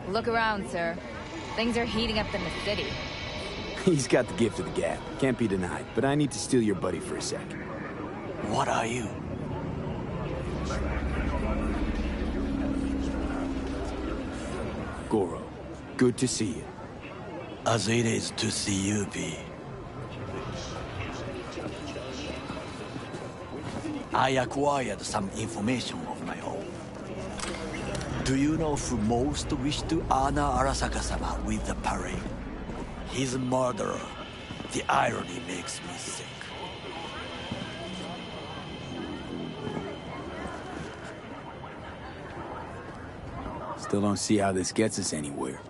Look around, sir. Things are heating up in the city. He's got the gift of the gab. Can't be denied. But I need to steal your buddy for a sec. What are you? Goro, good to see you. As it is to see you, V. I acquired some information of my own. Do you know who most wished to honor Arasaka-sama with the parade? His murderer. The irony makes me sick. Still don't see how this gets us anywhere.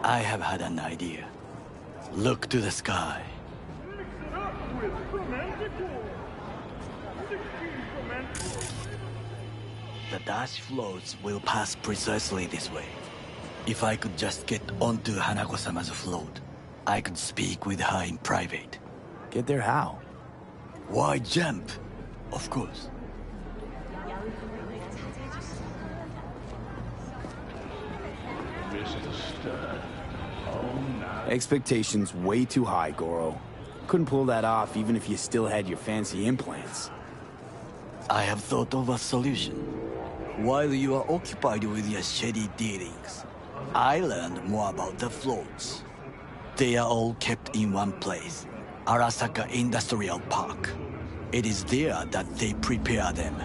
I have had an idea. Look to the sky. The dash floats will pass precisely this way. If I could just get onto Hanako-sama's float, I could speak with her in private. Get there how? Why jump? Of course. Expectations way too high, Goro. Couldn't pull that off even if you still had your fancy implants. I have thought of a solution. While you are occupied with your shady dealings, I learned more about the floats. They are all kept in one place, Arasaka Industrial Park. It is there that they prepare them.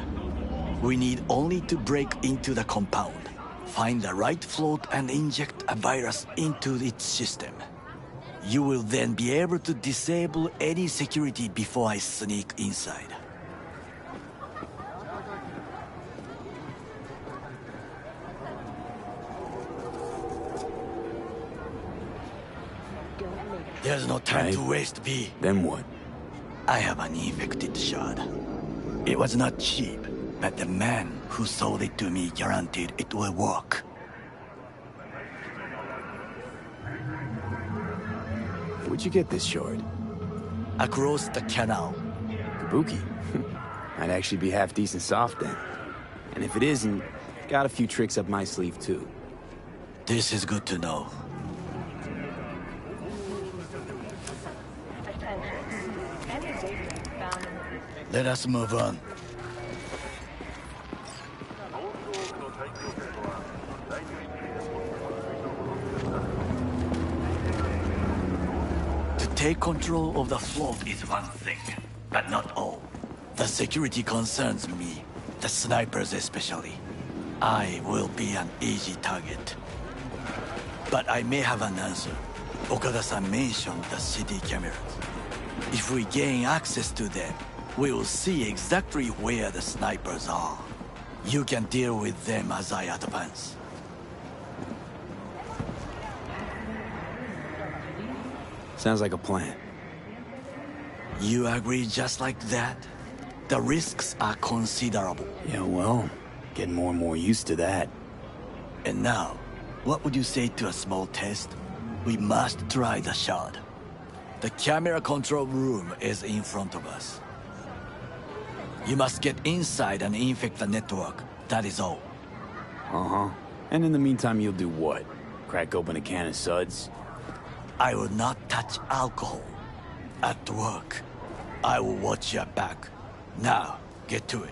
We need only to break into the compound, find the right float and inject a virus into its system. You will then be able to disable any security before I sneak inside. There's no time to waste, V. Then what? I have an infected shard. It was not cheap, but the man who sold it to me guaranteed it will work. Where'd you get this shard? Across the canal. Kabuki. Might actually be half decent soft then. And if it isn't, got a few tricks up my sleeve too. This is good to know. Let us move on. To take control of the float is one thing, but not all. The security concerns me, the snipers especially. I will be an easy target. But I may have an answer. Okada-san mentioned the city cameras. If we gain access to them, we will see exactly where the snipers are. You can deal with them as I advance. Sounds like a plan. You agree just like that? The risks are considerable. Yeah, well, getting more and more used to that. And now, what would you say to a small test? We must try the shard. The camera control room is in front of us. You must get inside and infect the network. That is all. Uh-huh. And in the meantime, you'll do what? Crack open a can of suds? I will not touch alcohol. At work, I will watch your back. Now, get to it.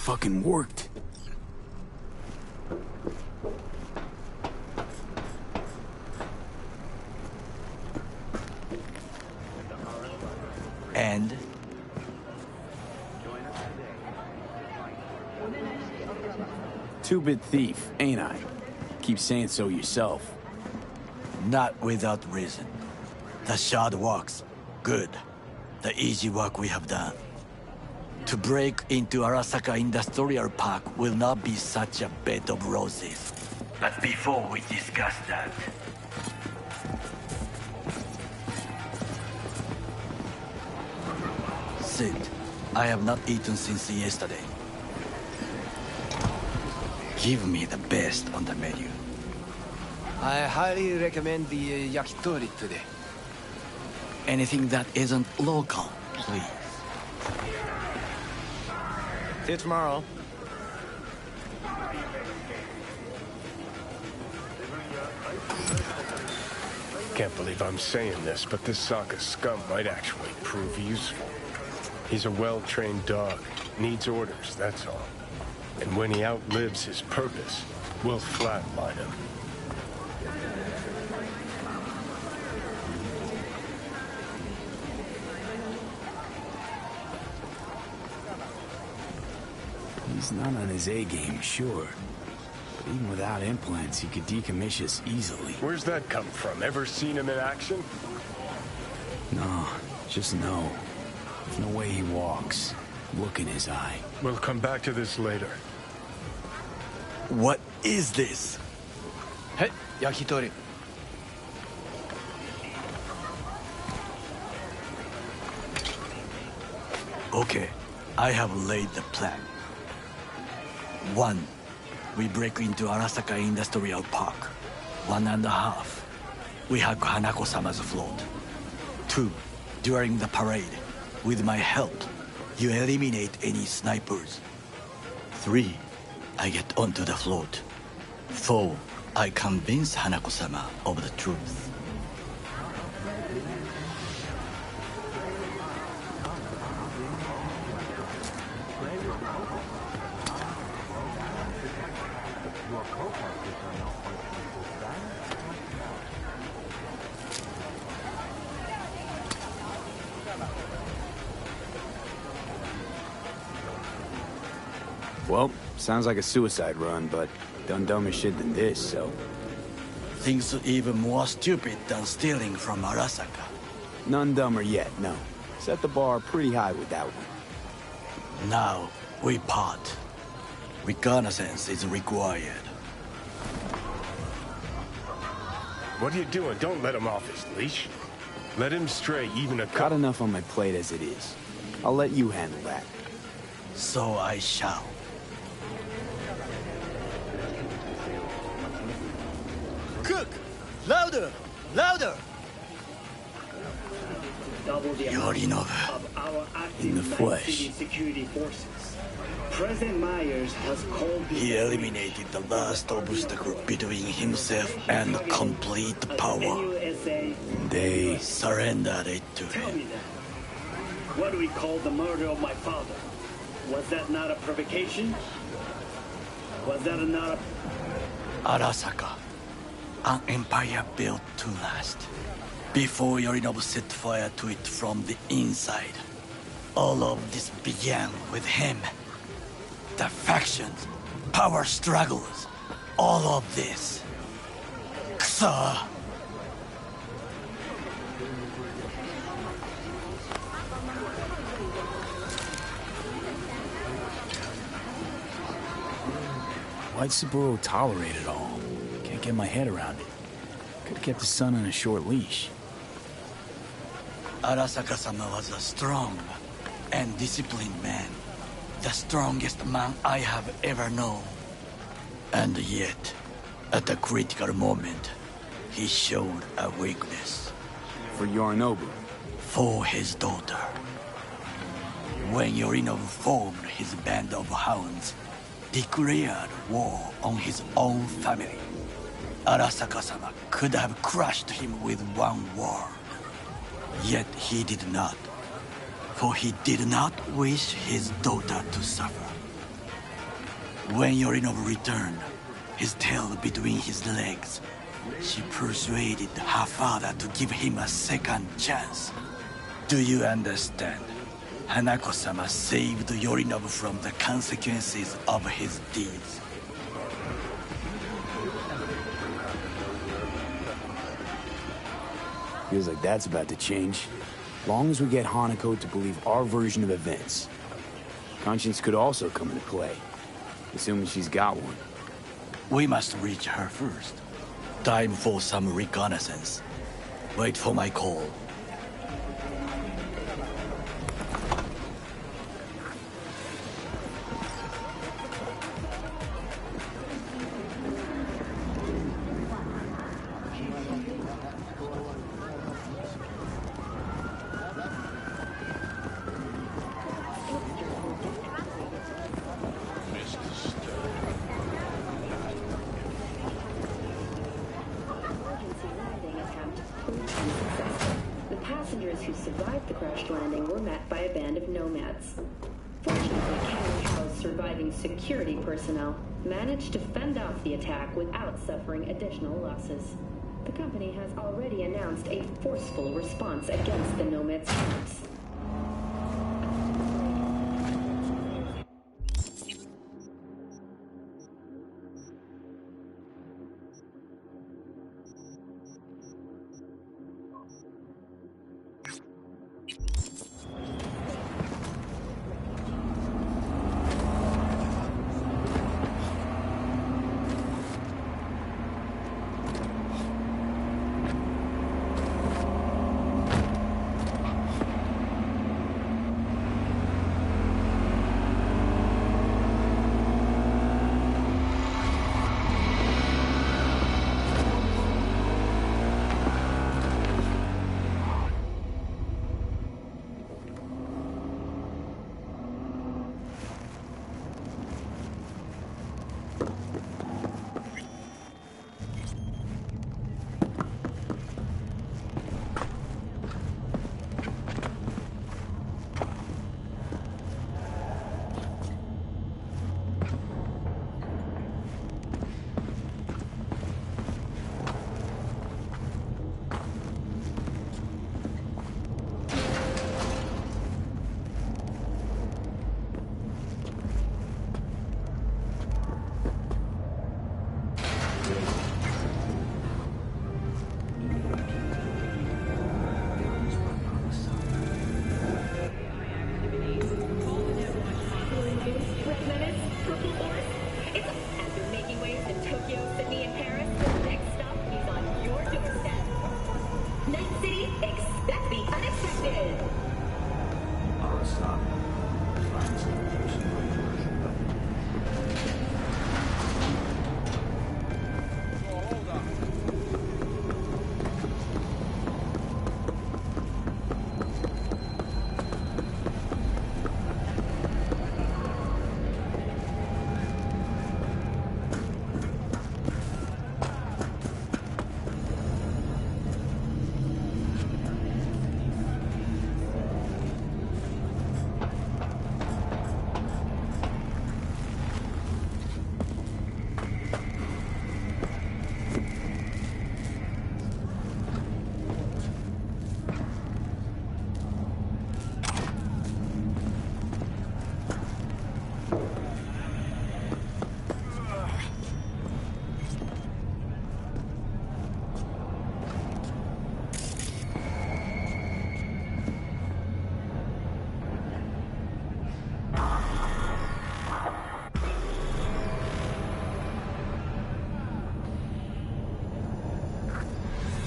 Fucking worked. And? Two-bit thief, ain't I? Keep saying so yourself. Not without reason. The shard works. Good. The easy work we have done. To break into Arasaka Industrial Park will not be such a bed of roses. But before we discuss that... Sid, I have not eaten since yesterday. Give me the best on the menu. I highly recommend the yakitori today. Anything that isn't local, please. See you tomorrow. Can't believe I'm saying this, but this Sokka scum might actually prove useful. He's a well-trained dog. Needs orders, that's all. And when he outlives his purpose, we'll flatline him. He's not on his A-game, sure. But even without implants, he could decommission us easily. Where's that come from? Ever seen him in action? No, just no. There's no way he walks. Look in his eye. We'll come back to this later. What is this? Hey, yakitori. Okay, I have laid the plan. 1. We break into Arasaka Industrial Park. 1.5. We hack Hanako-sama's float. 2. During the parade, with my help, you eliminate any snipers. 3. I get onto the float. 4. I convince Hanako-sama of the truth. Well, sounds like a suicide run, but done dumber shit than this, so... Things even more stupid than stealing from Arasaka. None dumber yet, no. Set the bar pretty high with that one. Now, we part. Reconnaissance is required. What are you doing? Don't let him off his leash. Let him stray even a Got couple... enough on my plate as it is. I'll let you handle that. So I shall. Cook! Louder! Louder! Yorinobu. In the flesh. Security forces. President Myers has called He eliminated the last obstacle between himself and complete power. NUSA. They... Surrendered it to Tell me him. that. What do we call the murder of my father? Was that not a provocation? Was that not a... Arasaka. An empire built to last. Before Yorinobu set fire to it from the inside. All of this began with him. The factions, power struggles, all of this. Kusa! Why'd Saburo tolerate it all? Can't get my head around it. Could've kept his son on a short leash. Arasaka-sama was a strong and disciplined man. The strongest man I have ever known. And yet, at a critical moment, he showed a weakness. For Yorinobu. For his daughter. When Yorinobu formed his band of hounds, declared war on his own family, Arasaka-sama could have crushed him with one word. Yet he did not. For he did not wish his daughter to suffer. When Yorinobu returned, his tail between his legs, she persuaded her father to give him a second chance. Do you understand? Hanako-sama saved Yorinobu from the consequences of his deeds. Feels like that's about to change. Long as we get Hanako to believe our version of events. Conscience could also come into play, assuming she's got one. We must reach her first. Time for some reconnaissance. Wait for my call. The passengers who survived the crash landing were met by a band of nomads. Fortunately, Ken Howe's surviving security personnel managed to fend off the attack without suffering additional losses. The company has already announced a forceful response against the nomads' camps.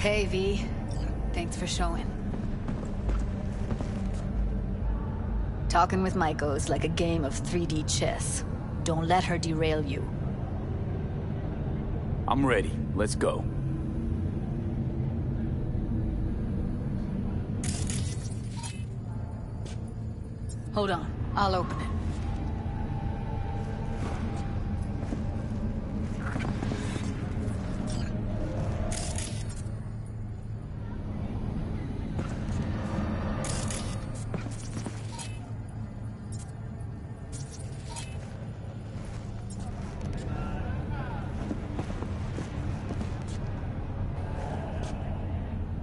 Hey, V. Thanks for showing. Talking with Maiko is like a game of 3D chess. Don't let her derail you. I'm ready. Let's go. Hold on. I'll open it.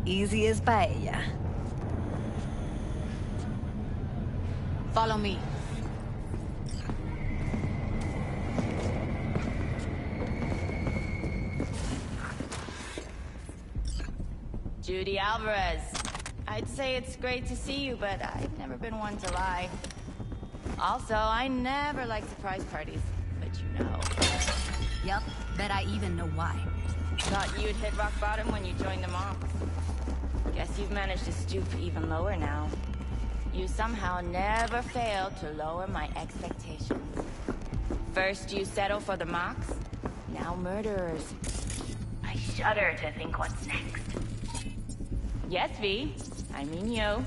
Easy as paella. Follow me. Judy Alvarez. I'd say it's great to see you, but I've never been one to lie. Also, I never like surprise parties, but you know. Yup, bet I even know why. Thought you'd hit rock bottom when you joined the Monks. Guess you've managed to stoop even lower now. You somehow never fail to lower my expectations. First you settle for the Mox, now murderers. I shudder to think what's next. Yes, V. I mean you.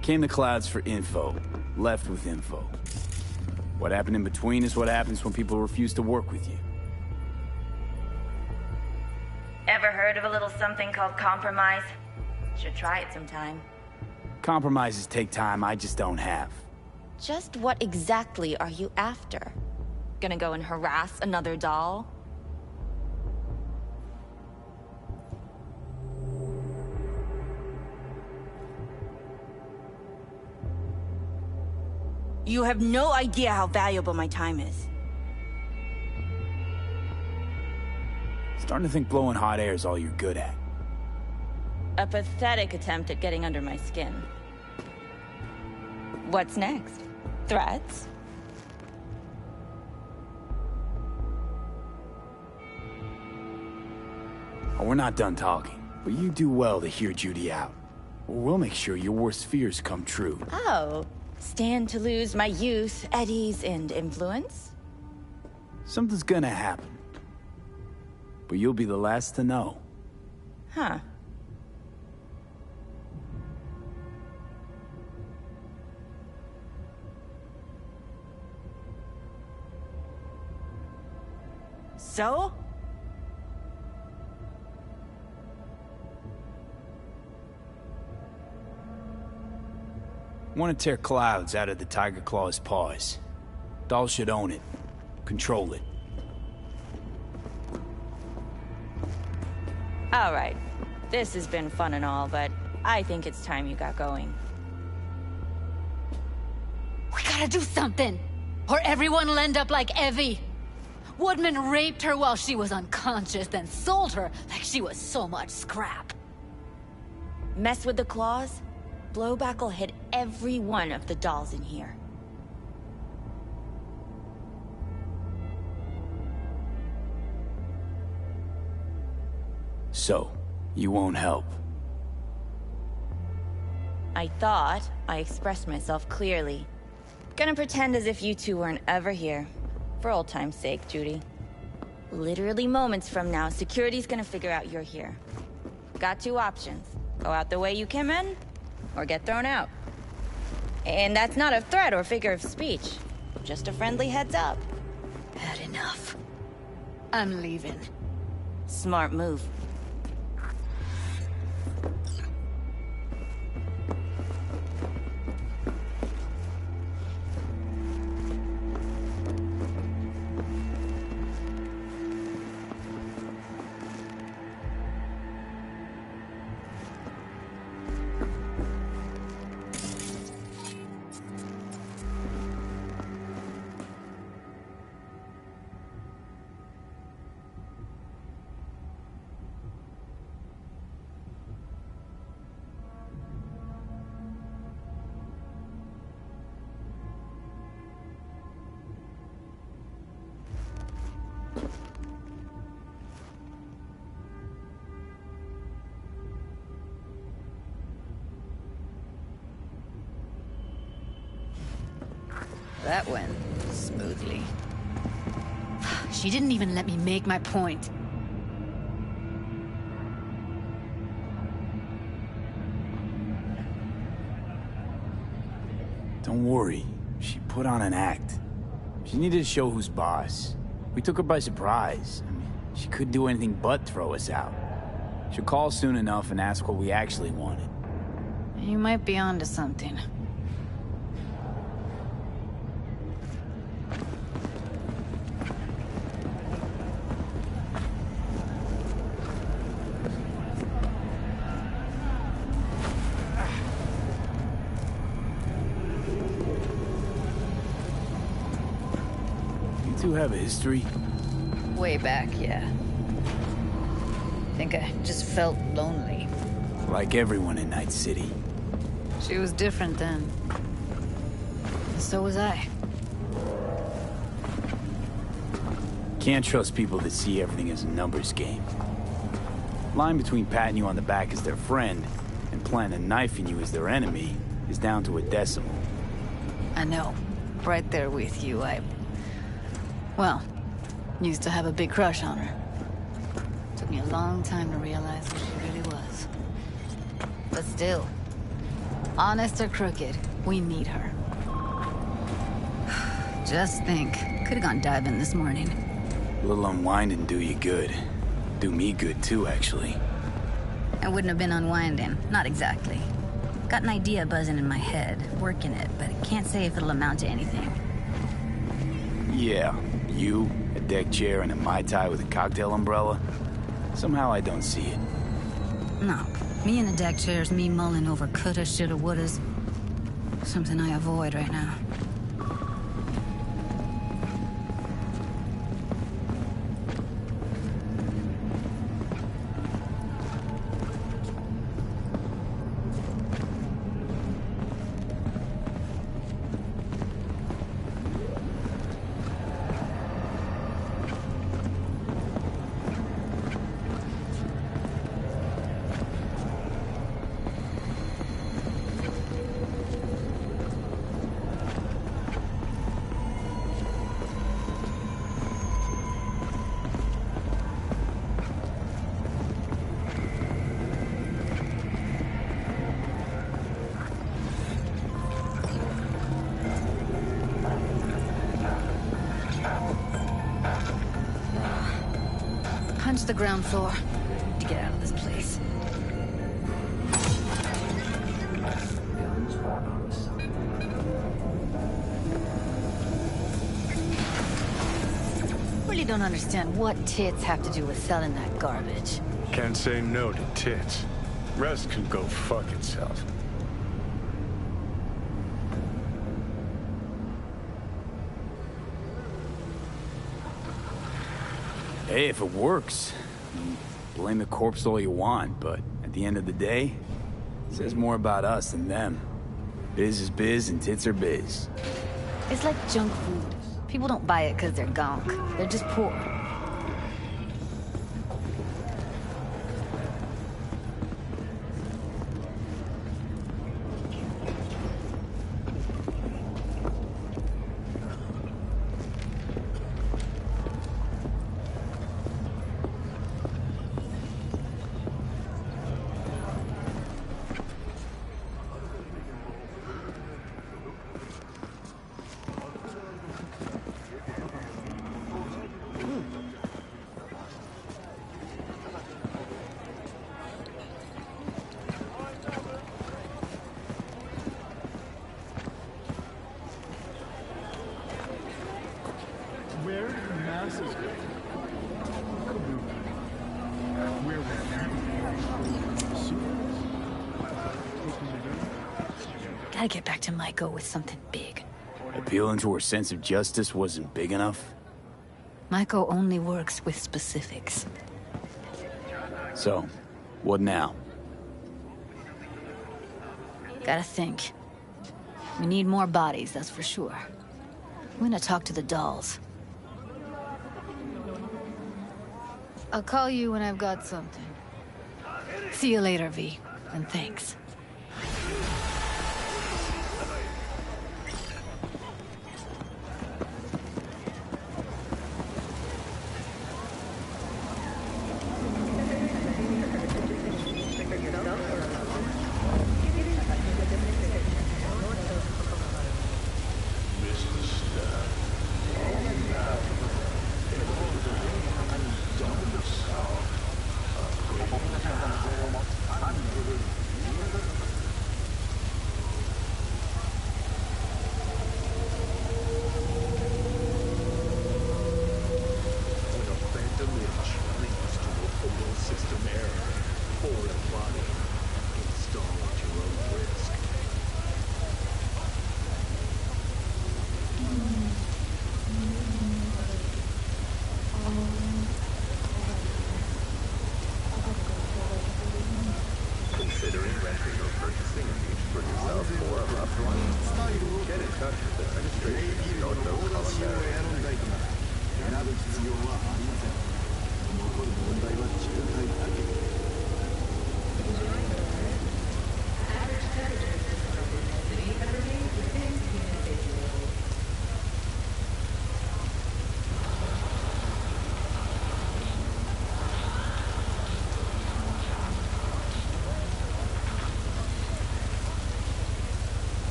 Came to Clouds for info, left with info. What happened in between is what happens when people refuse to work with you. Ever heard of a little something called compromise? Should try it sometime. Compromises take time I just don't have. Just what exactly are you after? Gonna go and harass another doll? You have no idea how valuable my time is. Starting to think blowing hot air is all you're good at. A pathetic attempt at getting under my skin. What's next? Threats? Oh, we're not done talking, but you do well to hear Judy out. Or we'll make sure your worst fears come true. Oh, stand to lose my youth, eddies, and influence? Something's gonna happen. But you'll be the last to know. Huh. So? Want to tear Clouds out of the Tiger Claw's paws. Dahl should own it. Control it. All right. This has been fun and all, but I think it's time you got going. We gotta do something! Or everyone will end up like Evie! Woodman raped her while she was unconscious, then sold her like she was so much scrap. Mess with the claws? Blowback will hit every one of the dolls in here. So, you won't help. I thought I expressed myself clearly. Gonna pretend as if you two weren't ever here. For old time's sake, Judy. Literally moments from now, security's gonna figure out you're here. Got two options. Go out the way you came in, or get thrown out. And that's not a threat or figure of speech. Just a friendly heads up. Had enough. I'm leaving. Smart move. that went smoothly. She didn't even let me make my point. Don't worry. She put on an act. She needed to show who's boss. We took her by surprise. I mean, she couldn't do anything but throw us out. She'll call soon enough and ask what we actually wanted. You might be onto something. You two have a history? Way back, yeah. Think I just felt lonely. Like everyone in Night City. She was different then. So was I. Can't trust people that see everything as a numbers game. Line between patting you on the back as their friend and planting a knife in you as their enemy is down to a decimal. I know. Right there with you, well, used to have a big crush on her. Took me a long time to realize who she really was. But still, honest or crooked, we need her. Just think, could have gone diving this morning. A little unwinding do you good. Do me good too, actually. I wouldn't have been unwinding, not exactly. Got an idea buzzing in my head, working it, but I can't say if it'll amount to anything. Yeah, you, a deck chair, and a Mai Tai with a cocktail umbrella. Somehow I don't see it. No, me in the deck chair's me mulling over coulda, shoulda, wouldas. Something I avoid right now. Punch the ground floor to get out of this place. Really don't understand what tits have to do with selling that garbage. Can't say no to tits. Rest can go fuck itself. Hey, if it works, blame the corpse all you want, but at the end of the day, it says more about us than them. Biz is biz and tits are biz. It's like junk food. People don't buy it because they're gunk. They're just poor. Where did the masses go? Where were Gotta get back to Maiko with something big. Appealing to her sense of justice wasn't big enough? Maiko only works with specifics. So, what now? Gotta think. We need more bodies, that's for sure. I'm gonna talk to the dolls. I'll call you when I've got something. See you later, V. And thanks.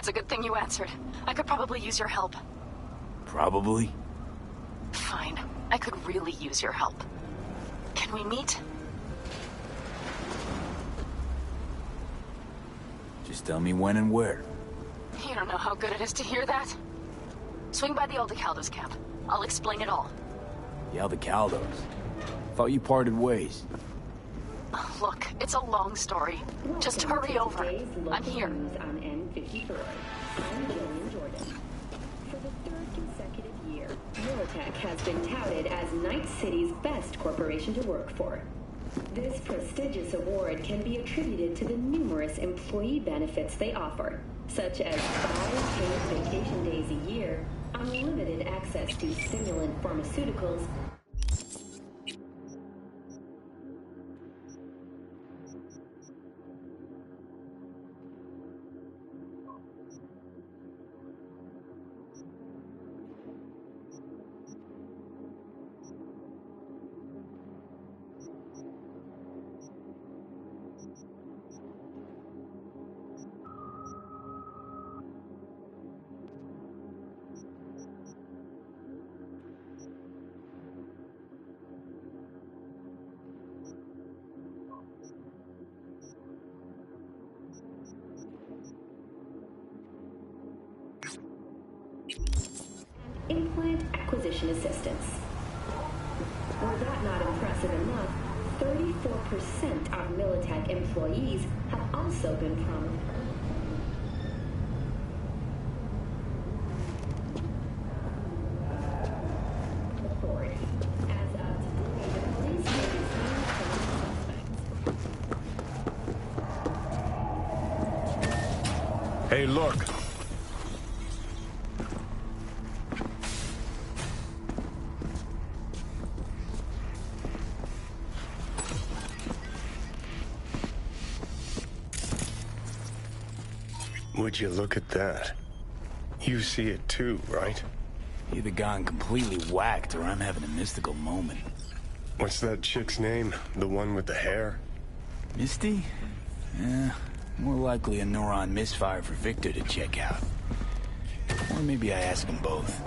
It's a good thing you answered. I could probably use your help. Probably? Fine. I could really use your help. Can we meet? Just tell me when and where. You don't know how good it is to hear that. Swing by the Aldecaldos camp. I'll explain it all. The Aldecaldos? Thought you parted ways. Look, it's a long story. Just hurry over. I'm here. News on N54. I'm Jillian Jordan. For the third consecutive year, Militech has been touted as Night City's best corporation to work for. This prestigious award can be attributed to the numerous employee benefits they offer, such as 5 paid vacation days a year, unlimited access to stimulant pharmaceuticals, implant acquisition assistance. Were that not impressive enough, 34% of Militech employees have also been promoted. Authority. As of today, the police may be seeing some suspects. Hey, look. Would you look at that? You see it too, right? Either gone completely whacked or I'm having a mystical moment. What's that chick's name? The one with the hair? Misty? Yeah, more likely a neuron misfire for Victor to check out. Or maybe I ask them both.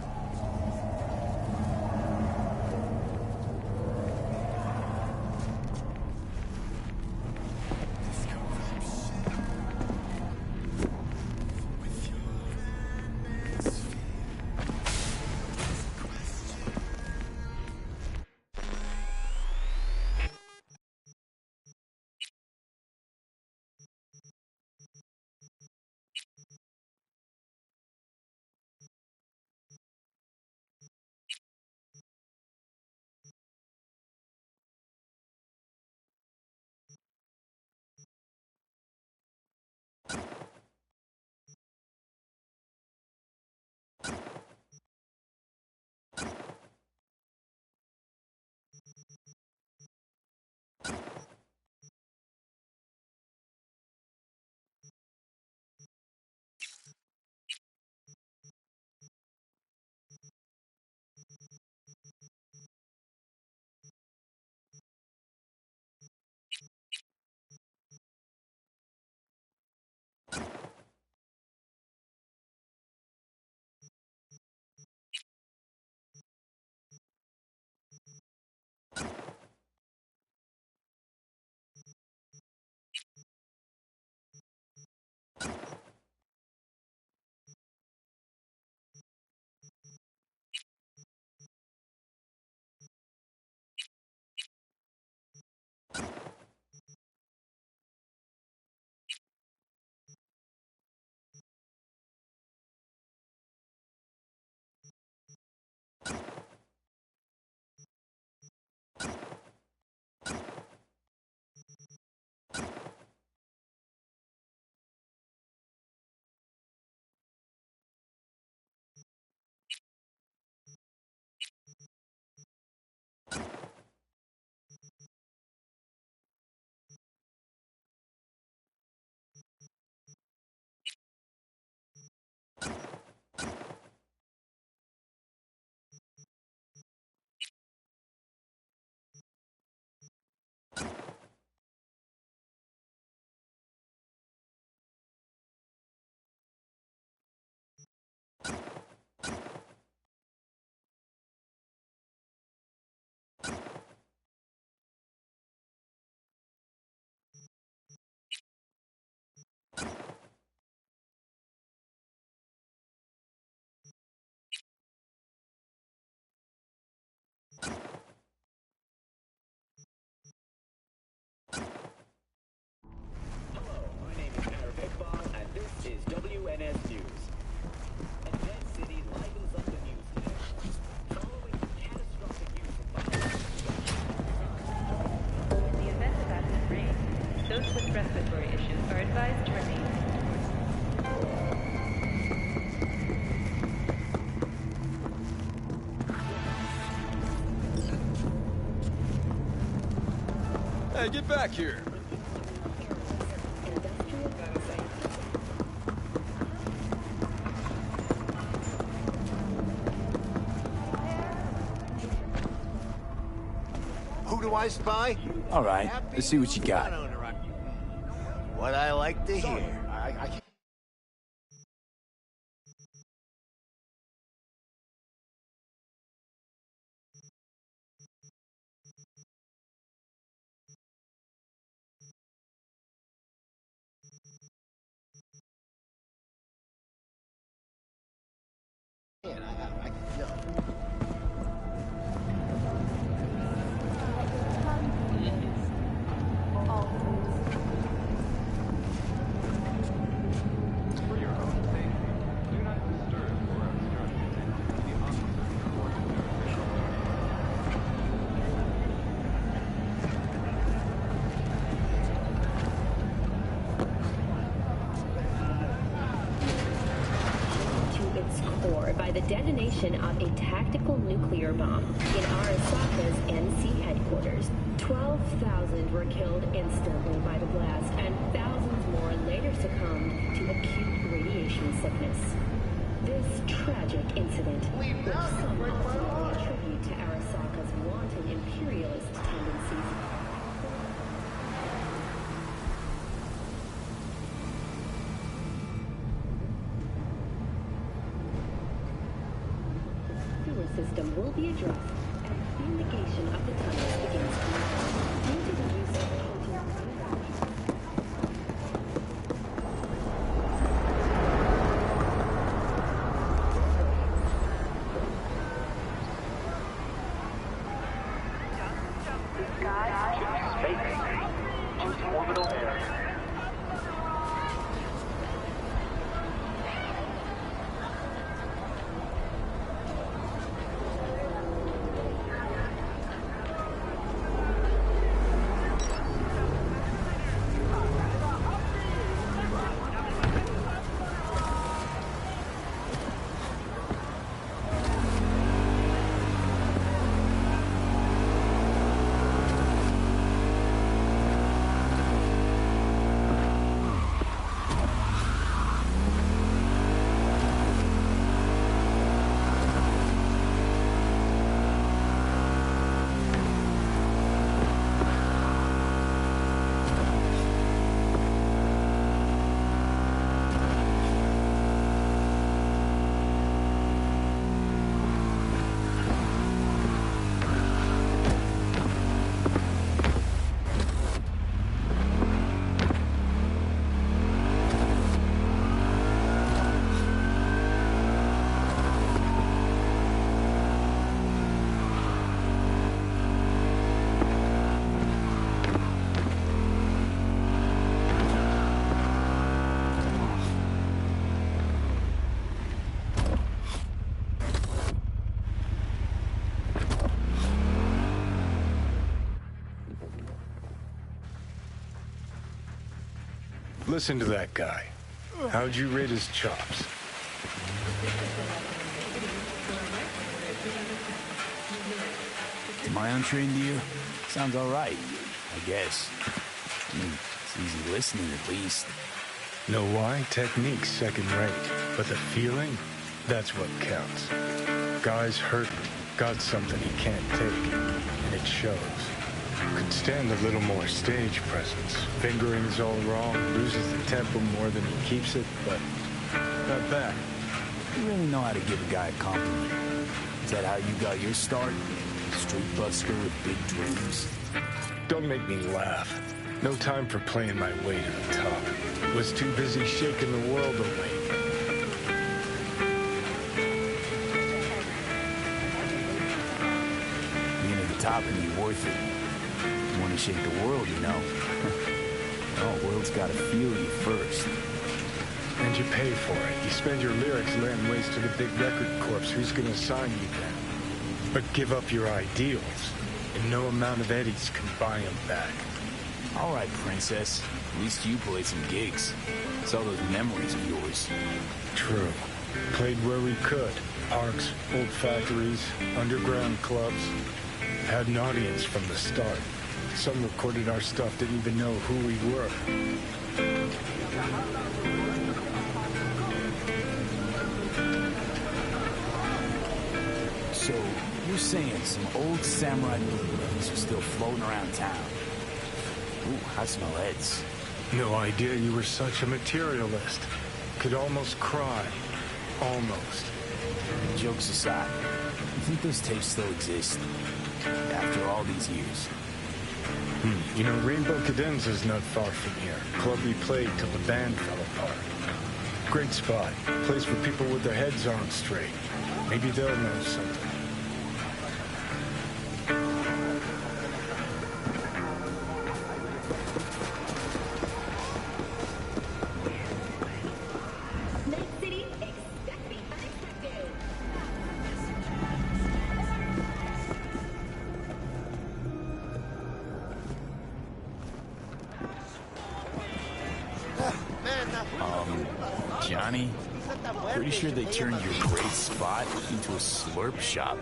Those with respiratory issues are advised to remain. Hey, get back here! Who do I spy? All right, let's see what you got. What I like to hear. By the detonation of a tactical nuclear bomb in Arasaka's NC headquarters. 12,000 were killed instantly by the blast, and thousands more later succumbed to acute radiation sickness. This tragic incident, which some ultimately attribute to Arasaka's wanton imperialist tendencies, system will be addressed as fumigation of the tunnels begins tomorrow. Due to the use of orbital area. Listen to that guy. How'd you rate his chops? To my untrained ear, sounds all right, I guess. It's easy listening, at least. Know why? Technique's second rate. But the feeling? That's what counts. Guy's hurting. Got something he can't take. And it shows. Could stand a little more stage presence. Fingering's all wrong, loses the tempo more than he keeps it, but not bad. You really know how to give a guy a compliment. Is that how you got your start? Street buster with big dreams? Don't make me laugh. No time for playing my way to the top. Was too busy shaking the world awake. Being at the top can be worth it. You want to shake the world, you know. Well, the world's got to feel you first. And you pay for it. You spend your lyrics laying waste to the big record corps. Who's going to sign you then? But give up your ideals, and no amount of eddies can buy them back. All right, princess. At least you played some gigs. Saw those memories of yours. True. Played where we could. Parks, old factories, underground clubs. Had an audience from the start. Some recorded our stuff, didn't even know who we were. So, you're saying some old samurai bootlegs are still floating around town? Ooh, I smell heads. No idea you were such a materialist. Could almost cry. Almost. Jokes aside, you think those tapes still exist? After all these years? You know, Rainbow Cadenza's not far from here. Club we played till the band fell apart. Great spot. Place for people with their heads on straight. Maybe they'll know something. Johnny, pretty sure they turned your great spot into a slurp shop.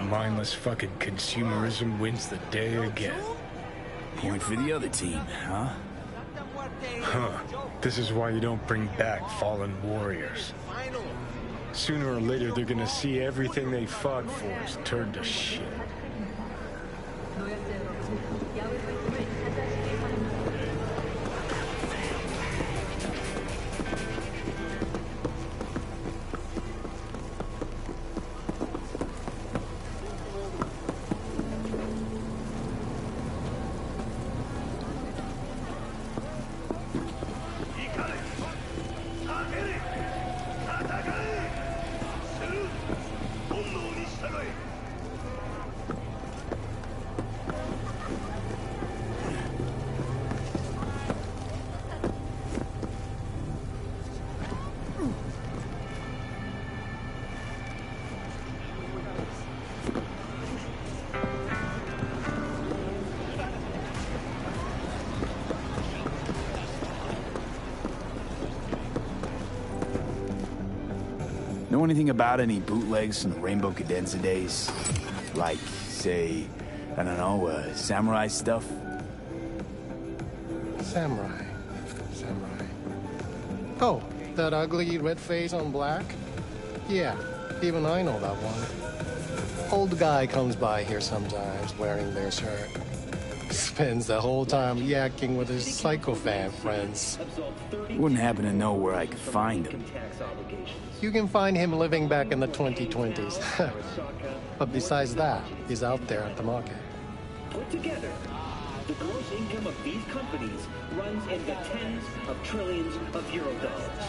Mindless fucking consumerism wins the day again. Point for the other team, huh? Huh. This is why you don't bring back fallen warriors. Sooner or later, they're gonna see everything they fought for is turned to shit. Know anything about any bootlegs from the Rainbow Cadenza days? Like, say, I don't know, samurai stuff? Samurai. Oh, that ugly red face on black? Yeah, even I know that one. Old guy comes by here sometimes wearing their shirt. Spends the whole time yakking with his psychofan friends. Wouldn't happen to know where I could find him. You can find him living back in the 2020s. But besides that, he's out there at the market. Put together, the gross income of these companies runs in the tens of trillions of euro dollars.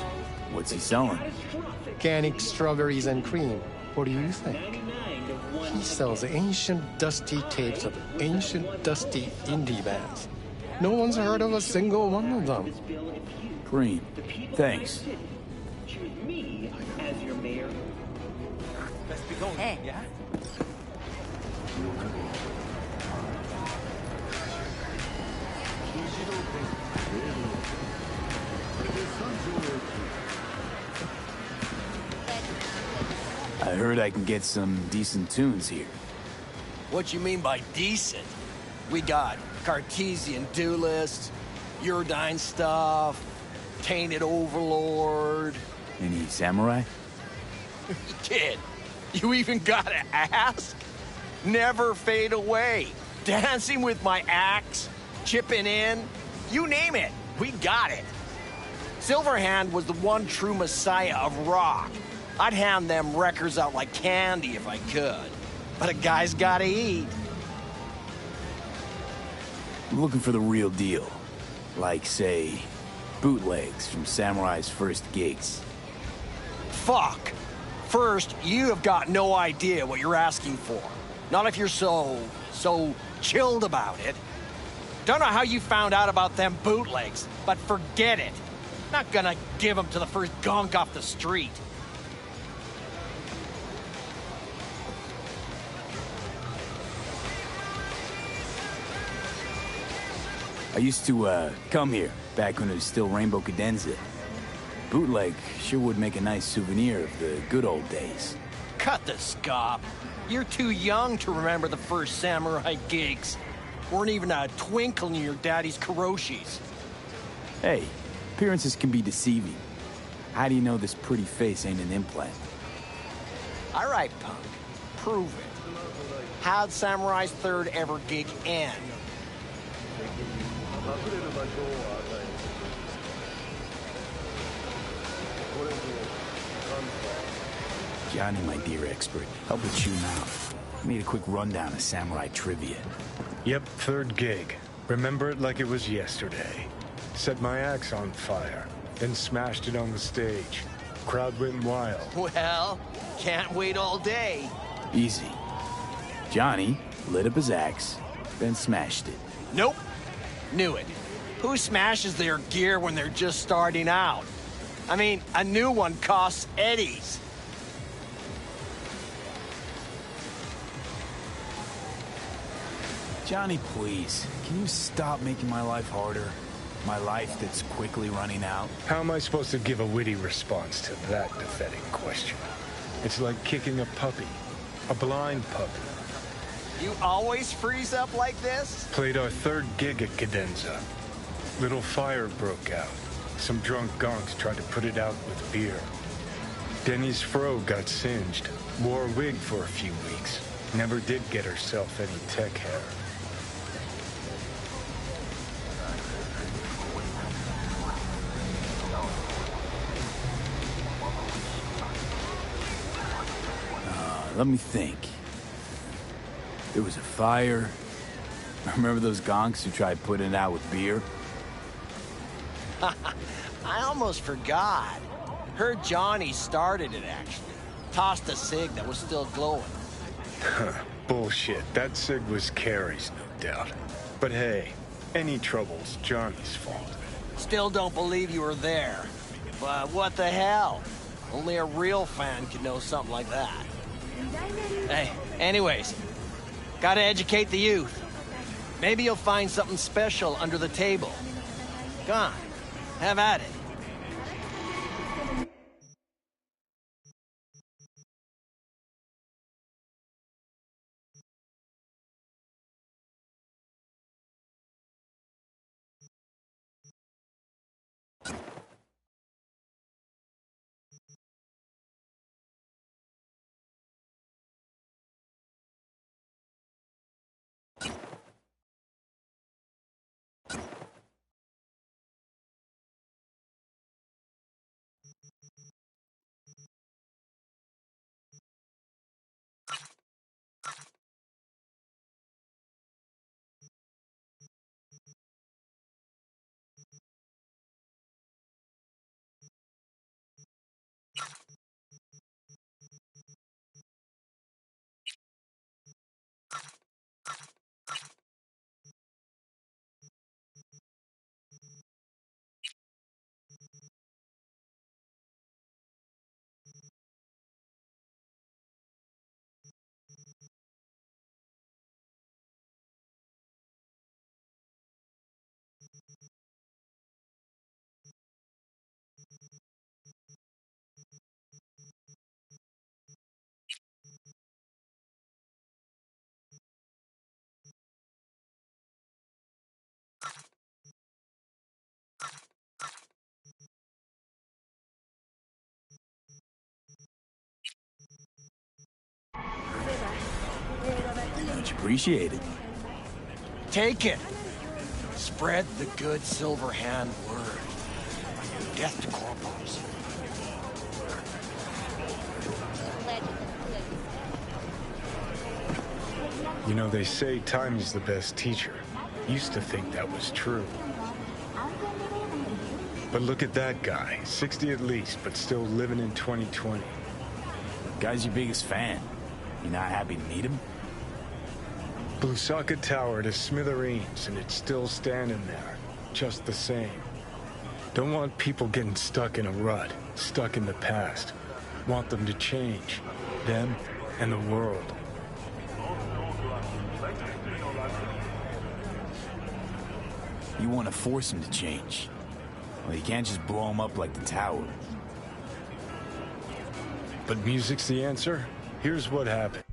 What's he selling? Organic strawberries and cream. What do you think? He sells ancient, dusty tapes of ancient, dusty indie bands. No one's heard of a single one of them. Cream. Thanks. Choose me as your mayor. Hey. Yeah? I heard I can get some decent tunes here. What you mean by decent? We got Cartesian Duelist, Uridine stuff, Tainted Overlord. Any samurai? Kid, you even gotta ask? Never fade away. Dancing with my axe, chipping in, you name it, we got it. Silverhand was the one true messiah of rock. I'd hand them records out like candy if I could. But a guy's gotta eat. I'm looking for the real deal. Like, say, bootlegs from Samurai's first gigs. Fuck. First, you have got no idea what you're asking for. Not if you're so chilled about it. Don't know how you found out about them bootlegs, but forget it. Not gonna give them to the first gunk off the street. I used to, come here, back when it was still Rainbow Cadenza. Bootleg sure would make a nice souvenir of the good old days. Cut the scop. You're too young to remember the first samurai gigs. Weren't even a twinkle in your daddy's Kuroshis. Hey, appearances can be deceiving. How do you know this pretty face ain't an implant? All right, punk. Prove it. How'd Samurai's third ever gig end? Johnny, my dear expert, help me tune out. I need a quick rundown of samurai trivia. Yep, third gig. Remember it like it was yesterday. Set my axe on fire, then smashed it on the stage. Crowd went wild. Well, can't wait all day. Easy. Johnny lit up his axe, then smashed it. Nope. Knew it. Who smashes their gear when they're just starting out? I mean, a new one costs eddies. Johnny, please, can you stop making my life harder? My life that's quickly running out? How am I supposed to give a witty response to that pathetic question? It's like kicking a puppy. A blind puppy. You always freeze up like this? Played our third gig at Cadenza. Little fire broke out. Some drunk gonks tried to put it out with beer. Denny's fro got singed. Wore a wig for a few weeks. Never did get herself any tech hair. Let me think. There was a fire. Remember those gonks who tried putting it out with beer? I almost forgot. Heard Johnny started it, actually. Tossed a cig that was still glowing. Bullshit. That cig was Carrie's, no doubt. But hey, any trouble's Johnny's fault. Still don't believe you were there. But what the hell? Only a real fan could know something like that. Hey, anyways, gotta educate the youth. Maybe you'll find something special under the table. Go on, have at it. Much appreciated. Take it. Spread the good Silver Hand word. Death to corporals. You know, they say time is the best teacher. Used to think that was true. But look at that guy. 60 at least, but still living in 2020. Guy's your biggest fan. You not happy to meet him? Blusaka Tower to smithereens, and it's still standing there. Just the same. Don't want people getting stuck in a rut, stuck in the past. Want them to change. Them and the world. You want to force him to change. Well, you can't just blow him up like the tower. But music's the answer? Here's what happened.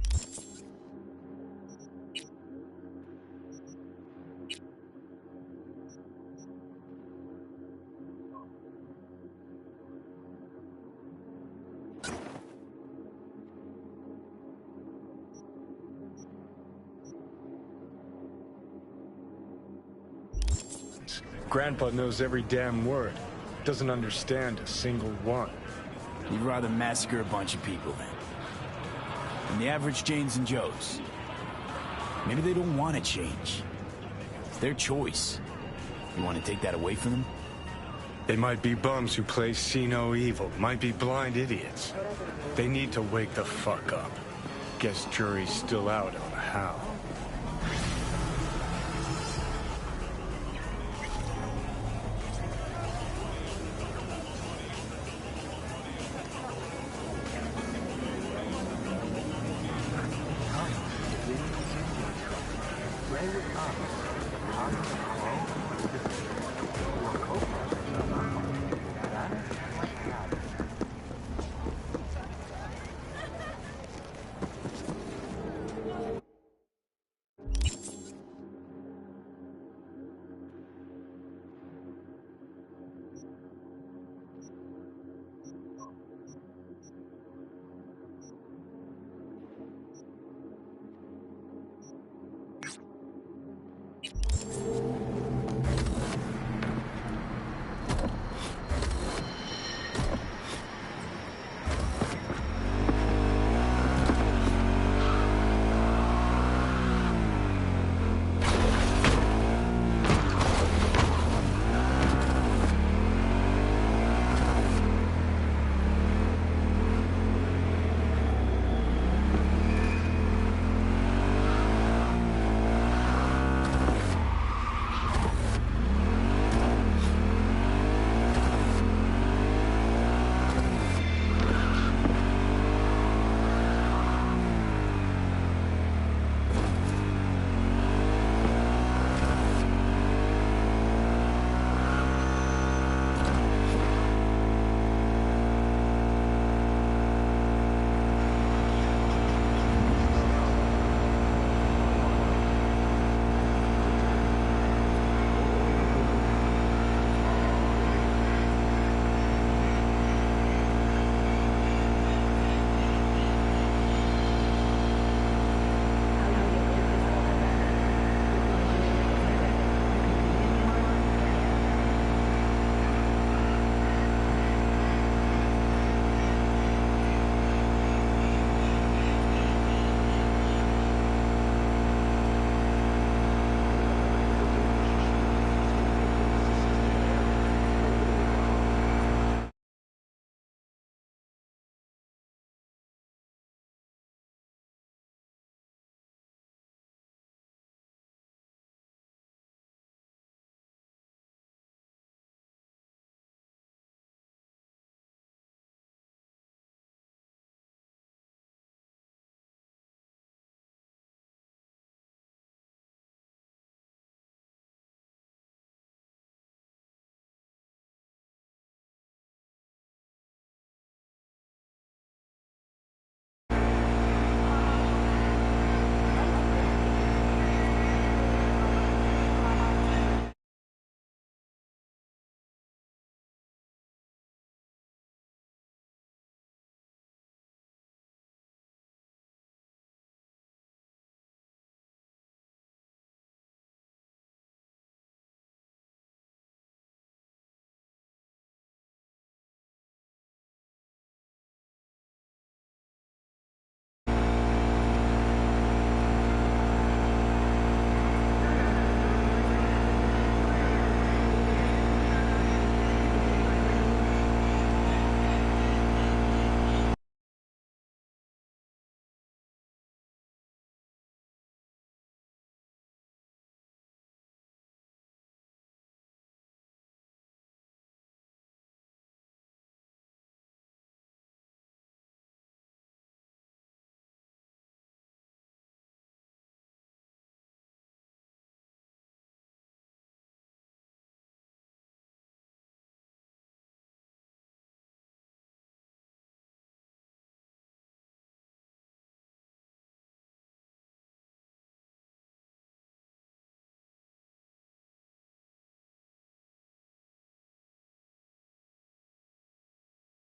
Grandpa knows every damn word. Doesn't understand a single one. You'd rather massacre a bunch of people than the average Janes and Joes. Maybe they don't want to change. It's their choice. You want to take that away from them? They might be bums who play see no evil, might be blind idiots. They need to wake the fuck up. Guess jury's still out on how.